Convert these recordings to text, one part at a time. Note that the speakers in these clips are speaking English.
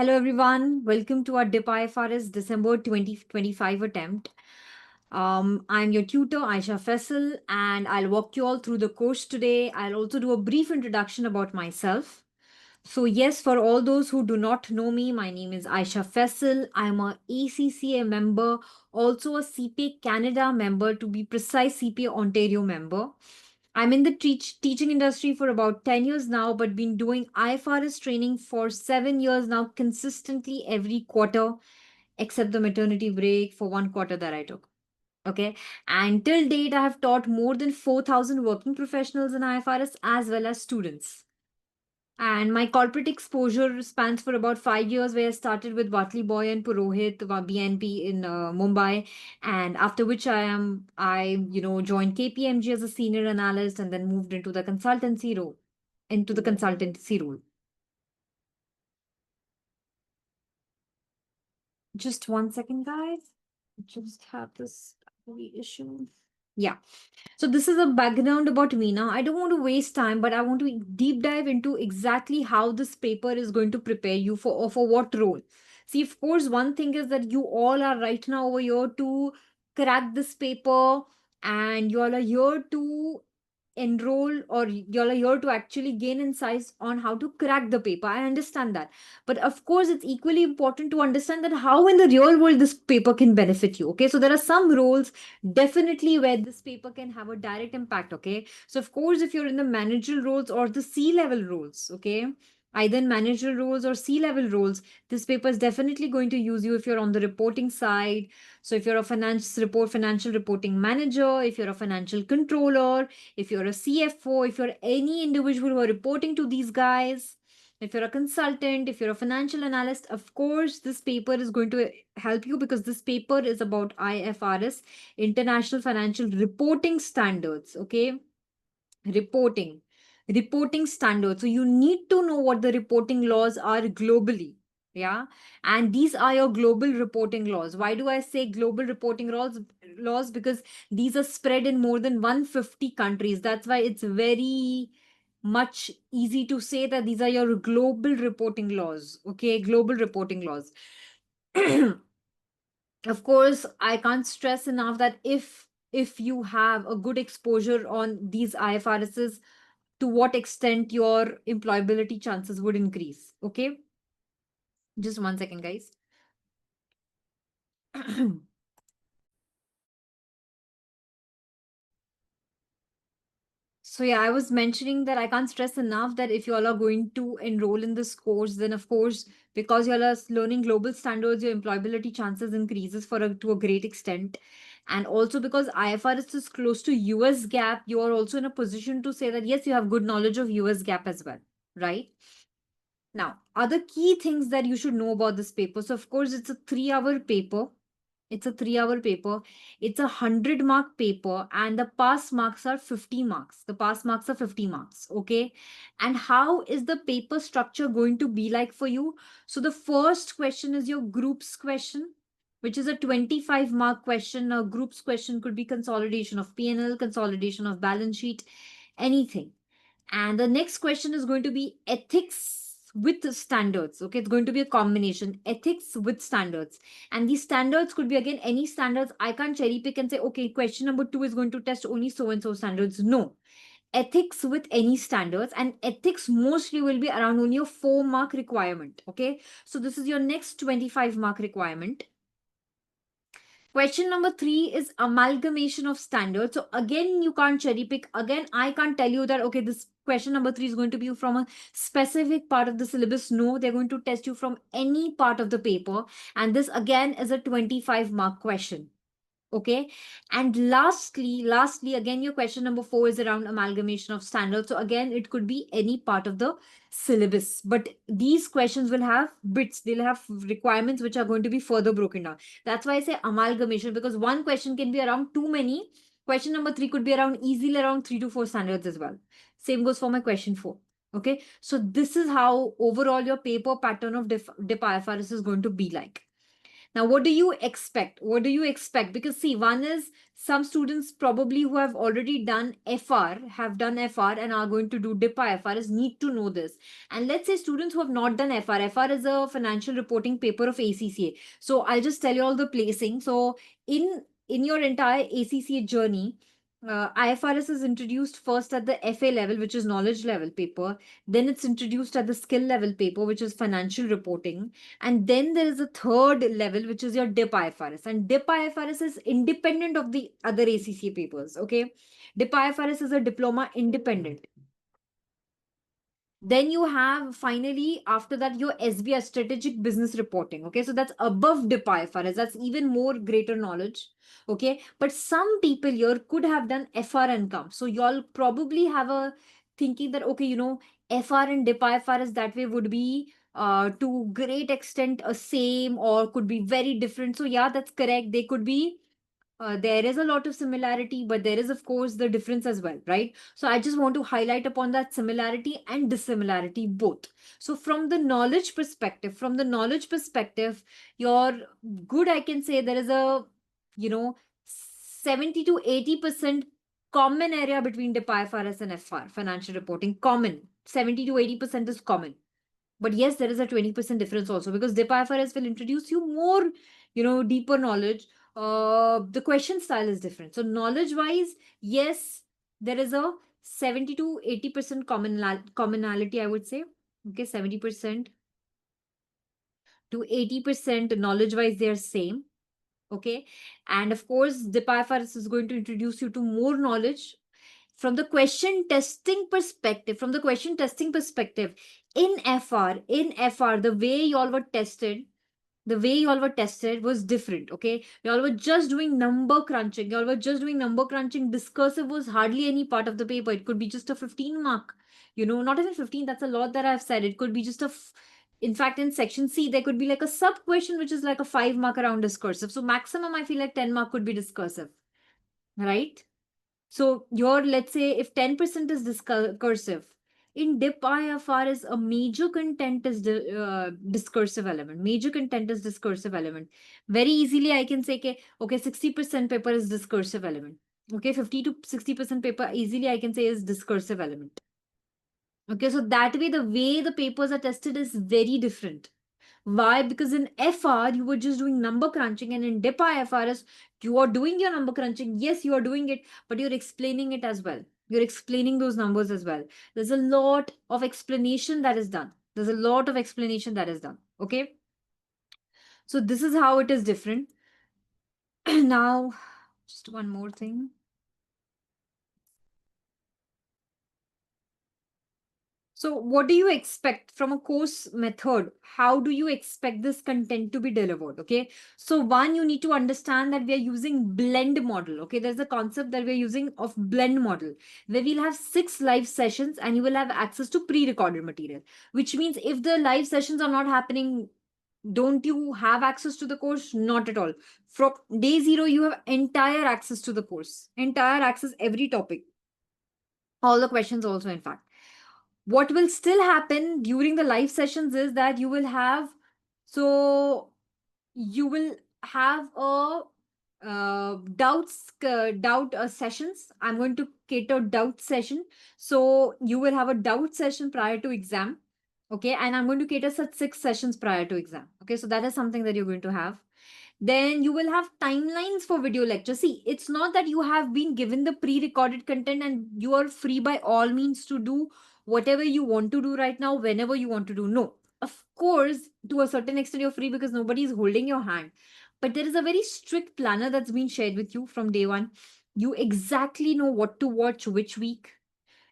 Hello everyone, welcome to our DipIFRS December 2025 attempt. I'm your tutor Aaisha Faisal and I'll walk you all through the course today. I'll also do a brief introduction about myself. So yes, for all those who do not know me, my name is Aaisha Faisal. I'm a ACCA member, also a CPA Canada member, to be precise, CPA Ontario member. I'm in the teaching industry for about 10 years now, but been doing IFRS training for 7 years now, consistently every quarter, except the maternity break for 1 quarter that I took. Okay. And till date, I have taught more than 4,000 working professionals in IFRS as well as students. And my corporate exposure spans for about 5 years, where I started with Watley Boy and Purohit, BNP in Mumbai, and after which I joined KPMG as a senior analyst, and then moved into the consultancy role. Just 1 second, guys. Just have this issue. Yeah. So this is a background about me. Now, I don't want to waste time, but I want to deep dive into exactly how this paper is going to prepare you for what role. See, of course, one thing is that you all are right now over here to crack this paper, and you all are here to enroll, or you're here to actually gain insights on how to crack the paper. I understand that, but of course it's equally important to understand that how in the real world this paper can benefit you. Okay, so there are some roles definitely where this paper can have a direct impact. Okay, so of course if you're in the managerial roles or the C-level roles, okay, either in managerial roles or C-level roles, this paper is definitely going to use you. If you're on the reporting side, so if you're a financial reporting manager, if you're a financial controller, if you're a CFO, if you're any individual who are reporting to these guys, if you're a consultant, if you're a financial analyst, of course, this paper is going to help you, because this paper is about IFRS, International Financial Reporting Standards. Okay, reporting, reporting standards. So you need to know what the reporting laws are globally. Yeah. And these are your global reporting laws. Why do I say global reporting laws? Because these are spread in more than 150 countries. That's why it's very much easy to say that these are your global reporting laws. Okay, global reporting laws. Of course, I can't stress enough that if you have a good exposure on these IFRSs, to what extent your employability chances would increase. Okay, just 1 second, guys. So yeah, I was mentioning that I can't stress enough that if you all are going to enroll in this course, then of course, because you all are learning global standards, your employability chances increases to a great extent. And also because IFRS is close to US GAAP, you are also in a position to say that yes, you have good knowledge of US GAAP as well, right? Now, other key things that you should know about this paper. So of course, it's a 3-hour paper. It's a 3-hour paper. It's a 100-mark paper, and the pass marks are 50 marks. The pass marks are 50 marks. Okay. And how is the paper structure going to be like for you? So the first question is your groups question, which is a 25-mark question. A groups question could be consolidation of P&L, consolidation of balance sheet, anything. And the next question is going to be ethics with standards. Okay, it's going to be a combination, ethics with standards. And these standards could be again any standards. I can't cherry pick and say, okay, question number 2 is going to test only so and so standards. No. Ethics with any standards, and ethics mostly will be around only a 4-mark requirement. Okay, so this is your next 25-mark requirement. Question number 3 is amalgamation of standards. So again, you can't cherry pick. Again, I can't tell you that, okay, this question number 3 is going to be from a specific part of the syllabus. No, they're going to test you from any part of the paper. And this again is a 25-mark question. Okay. And lastly, again, your question number 4 is around amalgamation of standards. So again, it could be any part of the syllabus, but these questions will have bits, they'll have requirements which are going to be further broken down. That's why I say amalgamation, because one question can be around too many. Question number 3 could be around easily around 3 to 4 standards as well. Same goes for my question 4. Okay. So this is how overall your paper pattern of DipIFRS is going to be like. Now, what do you expect? What do you expect? Because see, one is some students probably who have already done FR, have done FR and are going to do DipIFRs need to know this. And let's say students who have not done FR. FR is a financial reporting paper of ACCA. So I'll just tell you all the placing. So in your entire ACCA journey, IFRS is introduced first at the FA level, which is knowledge level paper. Then it's introduced at the skill level paper, which is financial reporting. And then there is a third level, which is your DipIFRS. And DipIFRS is independent of the other ACCA papers. Okay. DipIFRS is a diploma independent. Then you have finally after that your SBI strategic business reporting. Okay, so that's above DipIFRS. That's even more greater knowledge. Okay, but some people here could have done FR and come. So y'all probably have a thinking that okay, FR and DipIFRS that way would be to great extent a same or could be very different. So yeah, that's correct. They could be there is a lot of similarity, but there is, of course, the difference as well, right? So I just want to highlight upon that similarity and dissimilarity both. So from the knowledge perspective, you're good. I can say there is a, 70 to 80% common area between DipIFRS and FR, financial reporting, common. 70 to 80% is common. But yes, there is a 20% difference also because DipIFRS will introduce you more, deeper knowledge. The question style is different. So knowledge wise, yes, there is a 70 to 80% commonality, I would say. Okay, 70% to 80% knowledge wise, they are same. Okay. And of course, DipIFRS is going to introduce you to more knowledge from the question testing perspective. In FR, the way y'all were tested was different. Okay, y'all were just doing number crunching. Discursive was hardly any part of the paper. It could be just a 15 mark, not even 15. That's a lot that I've said. It could be just in fact, in section C, there could be like a sub question, which is like a 5 mark around discursive. So maximum, I feel like 10 mark could be discursive, right? So your, let's say if 10% is discursive, in DipIFR is a major content is discursive element. Major content is discursive element. Very easily I can say, okay, 60% paper is discursive element. Okay, 50 to 60% paper easily I can say is discursive element. Okay, so that way the way the papers are tested is very different. Why? Because in FR, you were just doing number crunching, and in DipIFRS, you are doing your number crunching. Yes, you are doing it, but you're explaining it as well. You're explaining those numbers as well. There's a lot of explanation that is done. Okay. So this is how it is different. Now, just one more thing. So what do you expect from a course method? How do you expect this content to be delivered? Okay. So one, you need to understand that we are using blend model. Okay. There's a concept that we're using of blend model where we'll have 6 live sessions and you will have access to pre-recorded material, which means if the live sessions are not happening, don't you have access to the course? Not at all. From day 0, you have entire access to the course, entire access, every topic, all the questions also, in fact. What will still happen during the live sessions is that you will have a doubt sessions. I'm going to cater doubt session. So you will have a doubt session prior to exam. Okay, and I'm going to cater such 6 sessions prior to exam. Okay, so that is something that you're going to have. Then you will have timelines for video lecture. See, it's not that you have been given the pre-recorded content and you are free by all means to do whatever you want to do right now, whenever you want to do. No, of course, to a certain extent, you're free because nobody is holding your hand. But there is a very strict planner that's been shared with you from day one. You exactly know what to watch which week.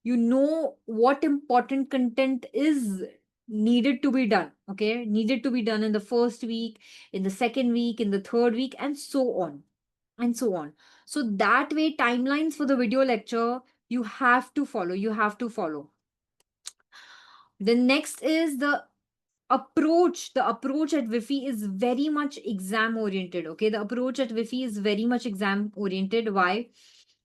You know what important content is needed to be done. Okay, needed to be done in the first week, in the second week, in the third week, and so on and so on. So that way, timelines for the video lecture you have to follow. The next is the approach. The approach at VIFHE is very much exam oriented. Okay, the approach at VIFHE is very much exam oriented. Why?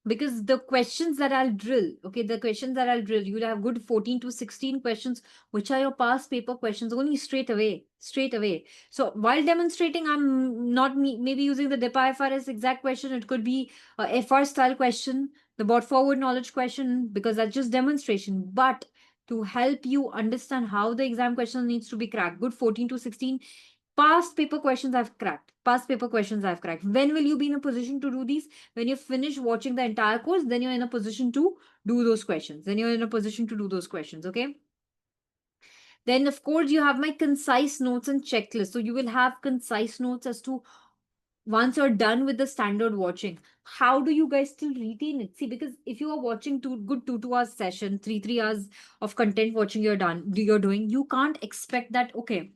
because the questions that I'll drill, okay, the questions that I'll drill, you'll have good 14 to 16 questions, which are your past paper questions only straight away, straight away. So while demonstrating, I'm not maybe using the DipIFRS exact question. It could be a FR style question, the brought forward knowledge question, because that's just demonstration. But to help you understand how the exam question needs to be cracked, good 14 to 16 past paper questions I've cracked. Past paper questions I've cracked. When will you be in a position to do these? When you finish watching the entire course, then you're in a position to do those questions. Then you're in a position to do those questions, okay? Then, of course, you have my concise notes and checklist. So you will have concise notes as to once you're done with the standard watching, how do you guys still retain it? See, because if you are watching good 2 hours session, 3 hours of content watching you're doing, you can't expect that, okay,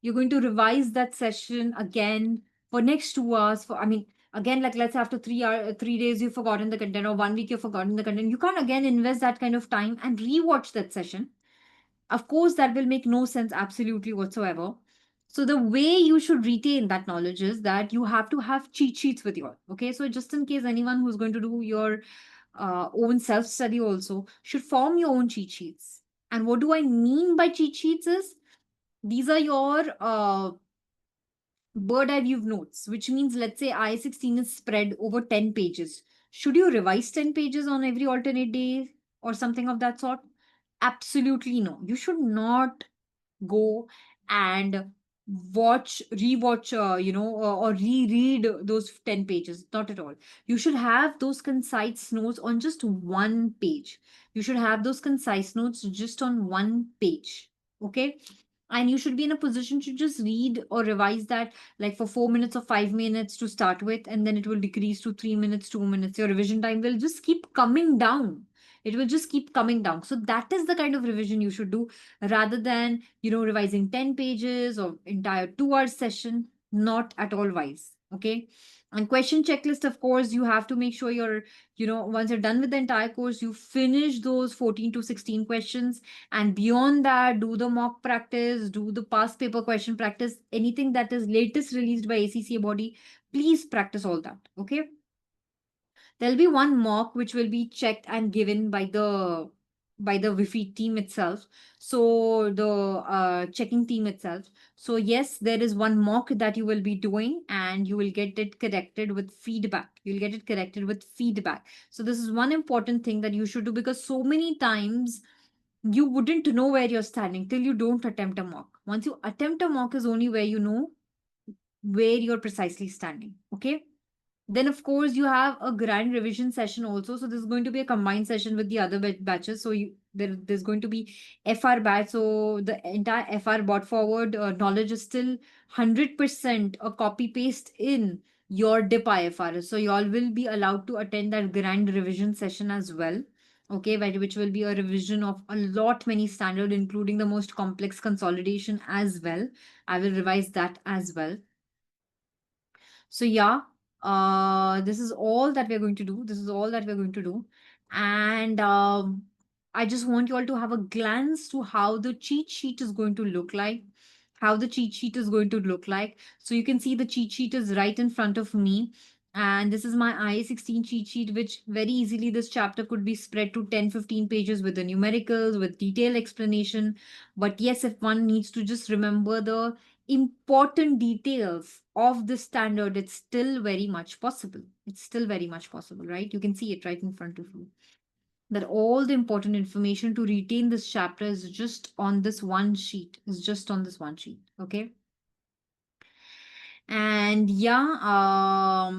you're going to revise that session again for next 2 hours. For I mean, again, like let's say after 3 days you've forgotten the content, or 1 week you've forgotten the content. You can't again invest that kind of time and rewatch that session. Of course, that will make no sense absolutely whatsoever. So the way you should retain that knowledge is that you have to have cheat sheets with you. Okay, so just in case anyone who's going to do your own self study also should form your own cheat sheets. And what do I mean by cheat sheets is these are your bird eye view notes, which means let's say I-16 is spread over 10 pages. Should you revise 10 pages on every alternate day or something of that sort? Absolutely no. You should not go and rewatch, or reread those 10 pages. Not at all. You should have those concise notes on just one page. You should have those concise notes just on one page. Okay, and you should be in a position to just read or revise that like for 4 minutes or 5 minutes to start with, and then it will decrease to 3 minutes, 2 minutes. Your revision time will just keep coming down. It will just keep coming down. So that is the kind of revision you should do, rather than revising 10 pages or entire 2 hour session. Not at all wise. Okay, and question checklist, of course, you have to make sure once you're done with the entire course, you finish those 14 to 16 questions. And beyond that, do the mock practice, do the past paper question practice, anything that is latest released by ACCA body, please practice all that. Okay. There'll be one mock which will be checked and given by the VIFHE team itself. So the checking team itself. So yes, there is one mock that you will be doing, and you will get it corrected with feedback. You'll get it corrected with feedback. So this is one important thing that you should do, because so many times you wouldn't know where you're standing till you don't attempt a mock. Once you attempt a mock is only where you know where you're precisely standing. Okay. Then, of course, you have a grand revision session also. So this is going to be a combined session with the other batches. So there's going to be FR batch. So the entire FR brought forward knowledge is still 100% a copy paste in your DipIFR. So you all will be allowed to attend that grand revision session as well. Okay, which will be a revision of a lot many standard, including the most complex consolidation as well. I will revise that as well. So yeah, this is all that we're going to do. This is all that we're going to do. And I just want you all to have a glance to how the cheat sheet is going to look like. How the cheat sheet is going to look like. So you can see the cheat sheet is right in front of me. And this is my I-16 cheat sheet, which very easily this chapter could be spread to 10-15 pages with the numericals, with detailed explanation. But yes, if one needs to just remember the important details of the standard, it's still very much possible. It's still very much possible, right? You can see it right in front of you. That all the important information to retain this chapter is just on this one sheet. Is just on this one sheet. Okay. And yeah,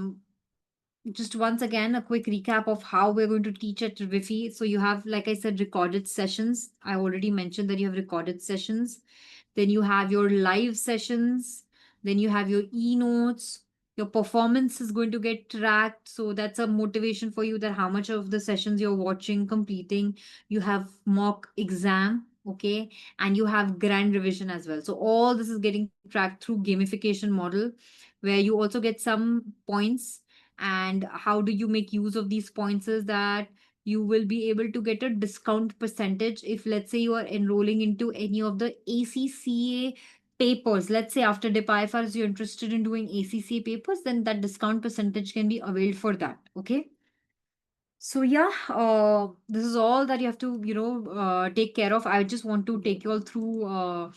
just once again, a quick recap of how we're going to teach at VIFHE. So you have, like I said, recorded sessions. I already mentioned that you have recorded sessions. Then you have your live sessions. Then you have your e-notes. Your performance is going to get tracked. So that's a motivation for you that how much of the sessions you're watching, completing. You have mock exam. Okay. And you have grand revision as well. So all this is getting tracked through gamification model, where you also get some points. And how do you make use of these points is that you will be able to get a discount percentage if, let's say, you are enrolling into any of the ACCA papers. Let's say after DipIFRs you're interested in doing ACCA papers, then that discount percentage can be availed for that. Okay. So yeah, this is all that you have to, take care of. I just want to take you all through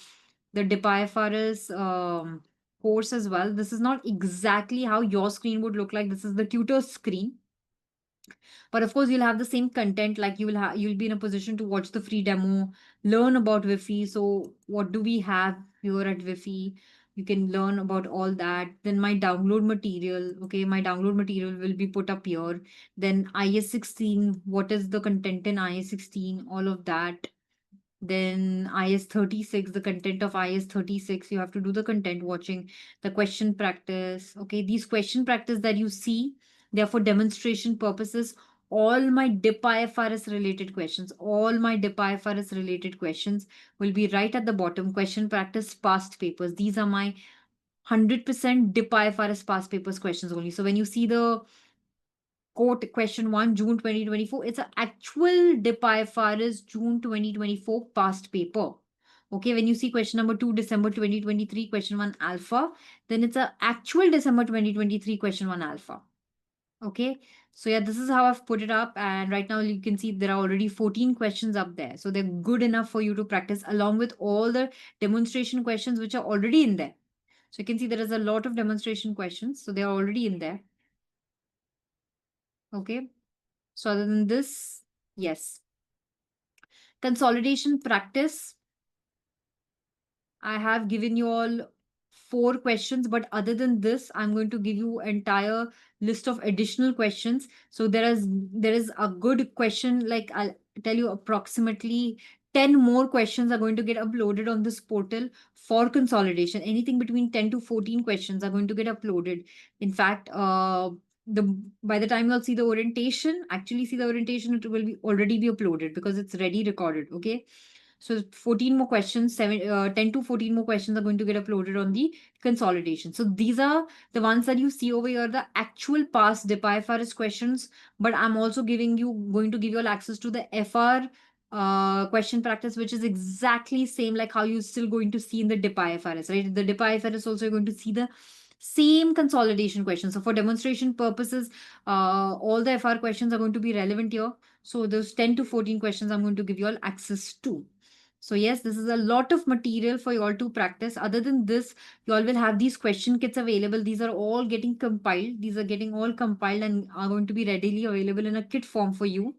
the DipIFRS course as well. This is not exactly how your screen would look like. This is the tutor's screen. But of course, you'll have the same content, like you'll be in a position to watch the free demo, learn about VIFHE. So what do we have here at VIFHE? You can learn about all that. Then my download material. Okay, my download material will be put up here. Then IS 16, what is the content in IS 16? All of that. Then IS 36, the content of IS 36, you have to do the content watching, the question practice. Okay, these question practice that you see, they are for demonstration purposes. All my DipIFRS related questions, all my DipIFRS related questions will be right at the bottom. Question practice, past papers. These are my 100% DipIFRS past papers questions only. So when you see the quote question 1 June 2024, it's an actual DipIFRS June 2024 past paper. Okay, when you see question number 2 December 2023 question 1 alpha, then it's a actual December 2023 question 1 alpha. Okay, so yeah, this is how I've put it up, and right now you can see there are already 14 questions up there, so they're good enough for you to practice along with all the demonstration questions which are already in there. So you can see there is a lot of demonstration questions, so they are already in there. Okay, so other than this, yes. Consolidation practice. I have given you all 4 questions, but other than this, I'm going to give you entire list of additional questions. So there is a good question, like I'll tell you approximately 10 more questions are going to get uploaded on this portal for consolidation. Anything between 10 to 14 questions are going to get uploaded. In fact, the by the time you'll see the orientation, actually see the orientation, it will be already be uploaded because it's ready recorded. Okay. So 14 more questions, 10 to 14 more questions are going to get uploaded on the consolidation. So these are the ones that you see over here, the actual past DipIFRS questions, but I'm also going to give you all access to the FR question practice, which is exactly same like how you're still going to see in the DipIFRS, right? The DipIFRS also you're going to see the same consolidation questions. So for demonstration purposes, all the FR questions are going to be relevant here. So those 10 to 14 questions I'm going to give you all access to. So yes, this is a lot of material for you all to practice. Other than this, you all will have these question kits available. These are all getting compiled. These are getting all compiled and are going to be readily available in a kit form for you.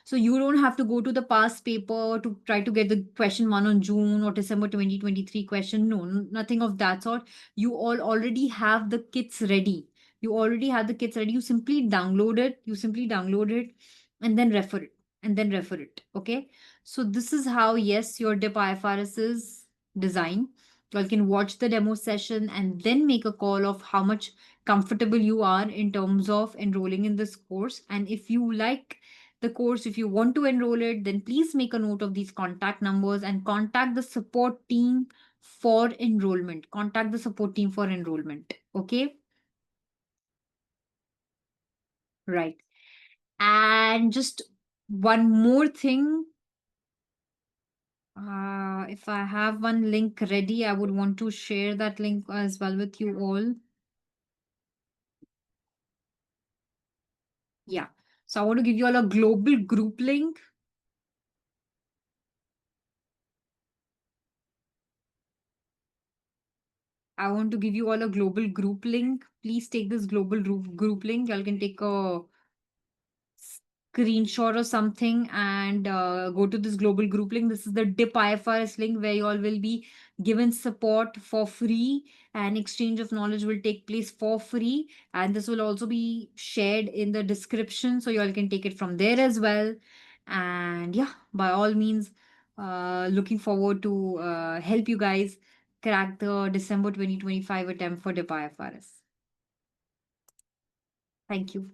So you don't have to go to the past paper to try to get the question 1 on June or December 2023 question. No, nothing of that sort. You all already have the kits ready. You already have the kits ready. You simply download it. You simply download it and then refer it and then refer it. Okay. So this is how, yes, your DipIFRS is designed. You all can watch the demo session and then make a call of how much comfortable you are in terms of enrolling in this course. And if you like the course, if you want to enroll it, then please make a note of these contact numbers and contact the support team for enrollment. Contact the support team for enrollment. Okay. Right. And just one more thing. If I have one link ready, I would want to share that link as well with you all. Yeah. So I want to give you all a global group link. I want to give you all a global group link. Please take this global group link. Y'all can take a screenshot or something and go to this global group link. This is the DipIFRS link where you all will be given support for free and exchange of knowledge will take place for free. And this will also be shared in the description. So you all can take it from there as well. And yeah, by all means, looking forward to help you guys crack the December 2025 attempt for DipIFRS. Thank you.